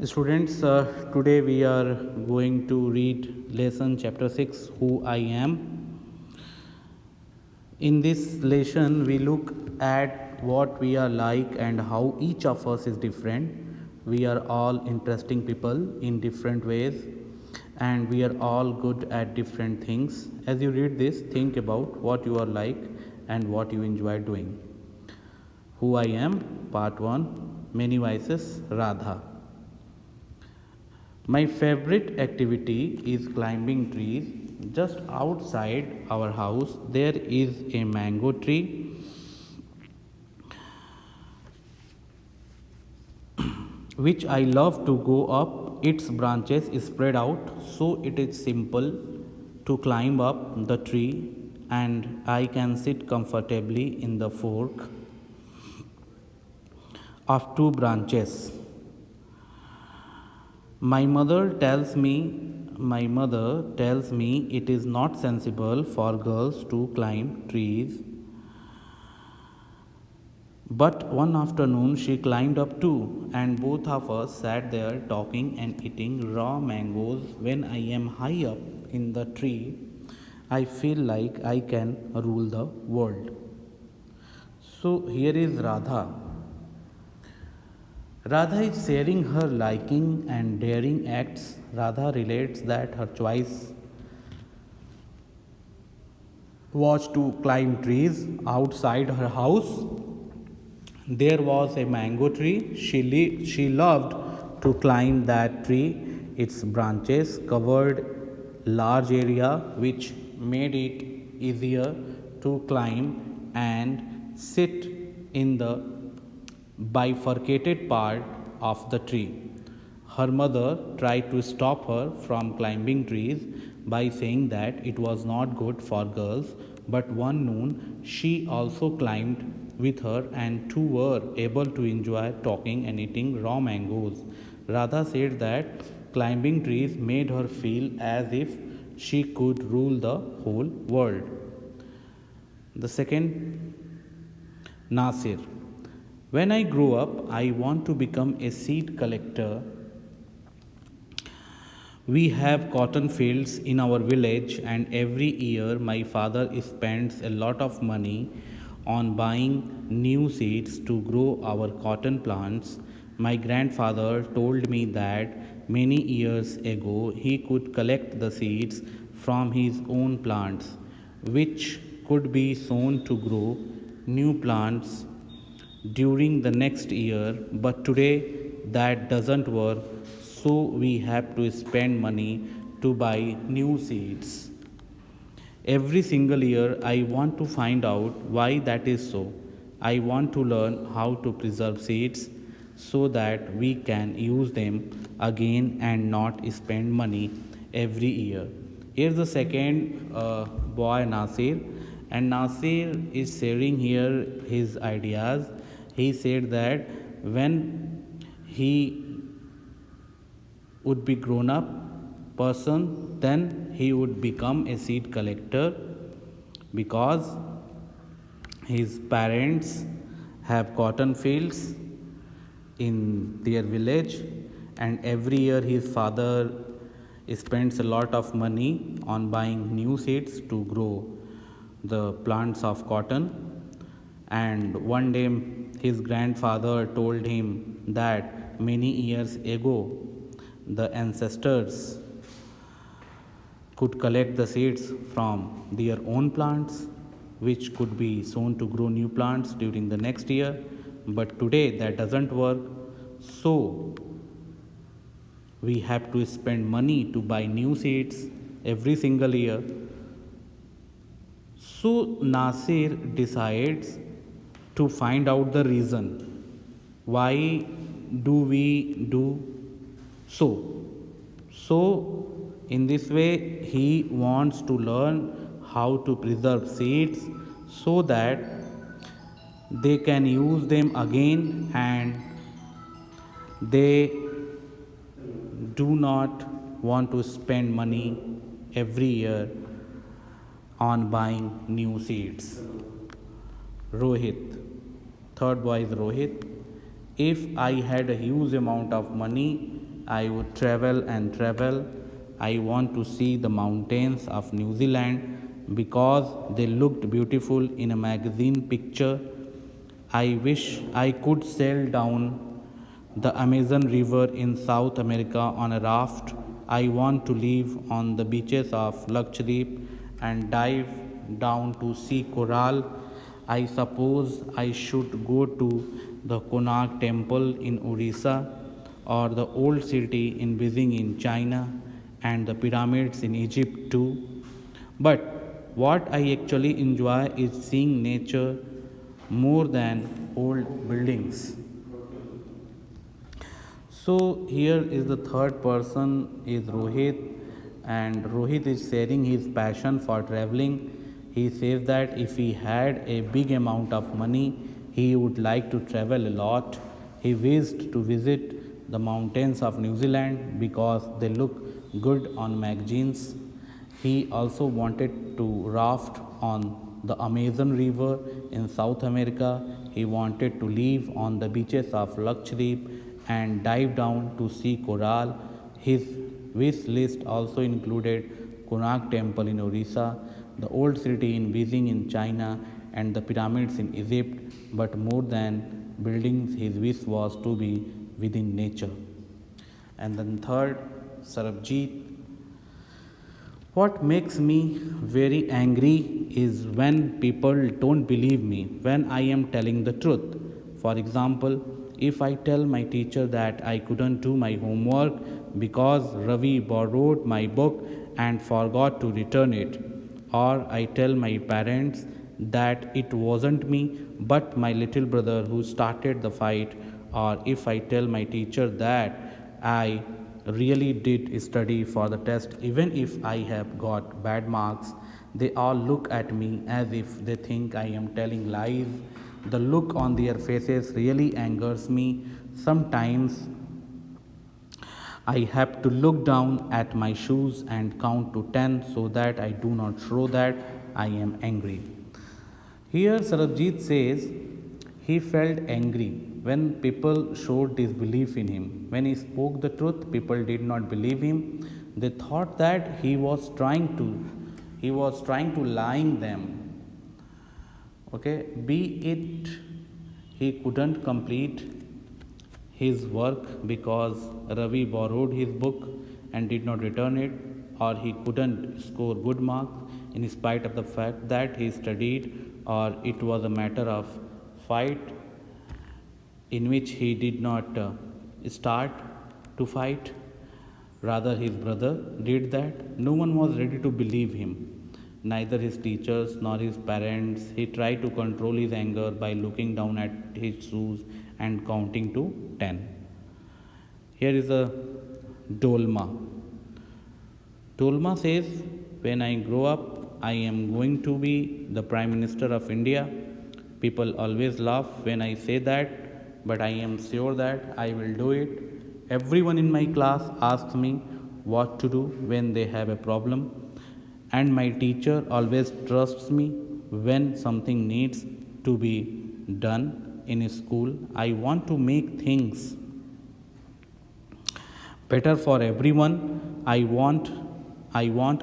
Students, today we are going to read lesson chapter 6, Who I Am. In this lesson, we look at what we are like and how each of us is different. We are all interesting people in different ways, and we are all good at different things. As you read this, think about what you are like and what you enjoy doing. Who I Am, Part 1, Many Vices, Radha. My favorite activity is climbing trees. Just outside our house, there is a mango tree which I love to go up. Its branches spread out so it is simple to climb up the tree, and I can sit comfortably in the fork of two branches. My mother tells me it is not sensible for girls to climb trees. But one afternoon she climbed up too, and both of us sat there talking and eating raw mangoes. When I am high up in the tree, I feel like I can rule the world. So here is Radha. Radha is sharing her liking and daring acts. Radha relates that her choice was to climb trees outside her house. There was a mango tree. She loved to climb that tree. Its branches covered large area which made it easier to climb and sit in the bifurcated part of the tree. Her mother tried to stop her from climbing trees by saying that it was not good for girls, but one noon she also climbed with her, and two were able to enjoy talking and eating raw mangoes. Radha said that climbing trees made her feel as if she could rule the whole world. The second, Nasir. When I grow up, I want to become a seed collector. We have cotton fields in our village, and every year my father spends a lot of money on buying new seeds to grow our cotton plants. My grandfather told me that many years ago he could collect the seeds from his own plants, which could be sown to grow new plants during the next year, but today that doesn't work, so we have to spend money to buy new seeds. Every single year, I want to find out why that is so. I want to learn how to preserve seeds so that we can use them again and not spend money every year. Here's the second boy, Nasir, and Nasir is sharing here his ideas. He said that when he would be grown up person, then he would become a seed collector because his parents have cotton fields in their village, and every year his father spends a lot of money on buying new seeds to grow the plants of cotton. And one day his grandfather told him that many years ago the ancestors could collect the seeds from their own plants, which could be sown to grow new plants during the next year. But today that doesn't work, so we have to spend money to buy new seeds every single year. So Nasir decides to find out the reason why do we do so. So in this way he wants to learn how to preserve seeds so that they can use them again, and they do not want to spend money every year on buying new seeds. Rohit. Third boy is Rohit. If I had a huge amount of money, I would travel and travel. I want to see the mountains of New Zealand because they looked beautiful in a magazine picture. I wish I could sail down the Amazon River in South America on a raft. I want to live on the beaches of Lakshadweep and dive down to see coral. I suppose I should go to the Konark temple in Orissa or the old city in Beijing in China and the pyramids in Egypt too. But what I actually enjoy is seeing nature more than old buildings. So here is the third person is Rohit, and Rohit is sharing his passion for traveling. He says that if he had a big amount of money, he would like to travel a lot. He wished to visit the mountains of New Zealand because they look good on magazines. He also wanted to raft on the Amazon River in South America. He wanted to live on the beaches of Lakshadweep and dive down to see coral. His wish list also included Konark Temple in Orissa, the old city in Beijing in China, and the pyramids in Egypt. But more than buildings, his wish was to be within nature. And then third, Sarabjit. What makes me very angry is when people don't believe me when I am telling the truth. For example, if I tell my teacher that I couldn't do my homework because Ravi borrowed my book and forgot to return it, or I tell my parents that it wasn't me but my little brother who started the fight, or if I tell my teacher that I really did study for the test even if I have got bad marks, they all look at me as if they think I am telling lies. The look on their faces really angers me. Sometimes I have to look down at my shoes and count to 10 so that I do not show that I am angry. Here Sarabjit says he felt angry when people showed disbelief in him. When he spoke the truth, people did not believe him. They thought that he was trying to lying them. Okay, be it he couldn't complete his work because Ravi borrowed his book and did not return it, or he couldn't score good marks in spite of the fact that he studied, or it was a matter of fight in which he did not start to fight. Rather, his brother did that. No one was ready to believe him, neither his teachers nor his parents. He tried to control his anger by looking down at his shoes and counting to 10. Here is a dolma. Dolma says, when I grow up, I am going to be the Prime Minister of India. People always laugh when I say that, but I am sure that I will do it. Everyone in my class asks me what to do when they have a problem, and my teacher always trusts me when something needs to be done in school. I want to make things better for everyone. I want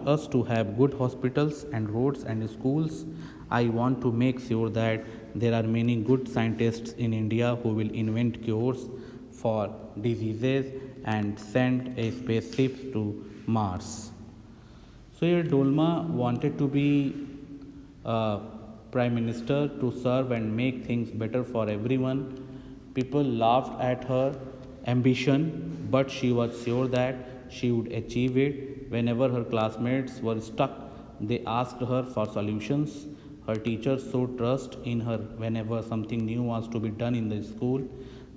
us to have good hospitals and roads and schools. I want to make sure that there are many good scientists in India who will invent cures for diseases and send a spaceship to Mars. So here Dolma wanted to be prime minister to serve and make things better for everyone. People laughed at her ambition, but she was sure that she would achieve it. Whenever her classmates were stuck, they asked her for solutions. Her teachers showed trust in her whenever something new was to be done in the school.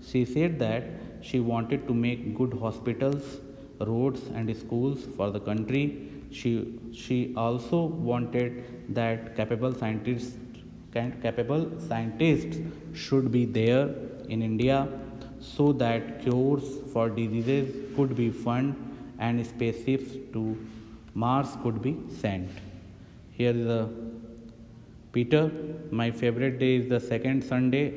She said that she wanted to make good hospitals, roads, and schools for the country. She also wanted that capable scientists should be there in India so that cures for diseases could be found and spaceships to Mars could be sent. Here is a Peter. My favorite day is the second Sunday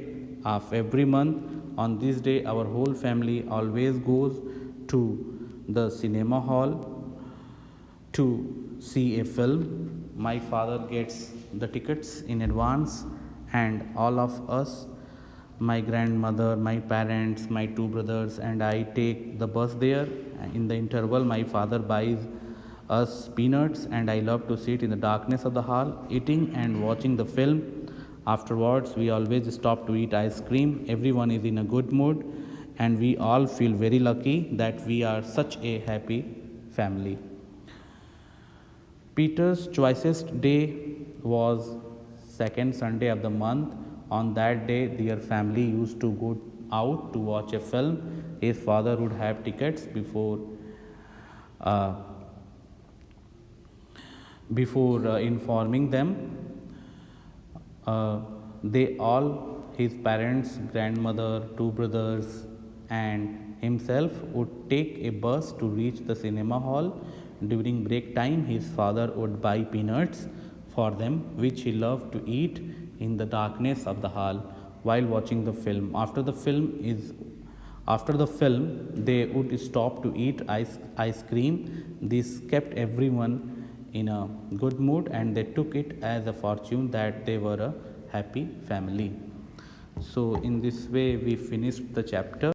of every month. On this day, our whole family always goes to the cinema hall to see a film. My father gets the tickets in advance, and all of us, my grandmother, my parents, my two brothers, and I take the bus there. In the interval, my father buys us peanuts, and I love to sit in the darkness of the hall, eating and watching the film. Afterwards, we always stop to eat ice cream. Everyone is in a good mood, and we all feel very lucky that we are such a happy family. Peter's choicest day was second Sunday of the month. On that day, their family used to go out to watch a film. His father would have tickets uh, before informing them. They all, his parents, grandmother, two brothers, and himself, would take a bus to reach the cinema hall. During break time, his father would buy peanuts for them, which he loved to eat in the darkness of the hall while watching the film. After the film, they would stop to eat ice cream. This kept everyone in a good mood, and they took it as a fortune that they were a happy family. So in this way we finished the chapter.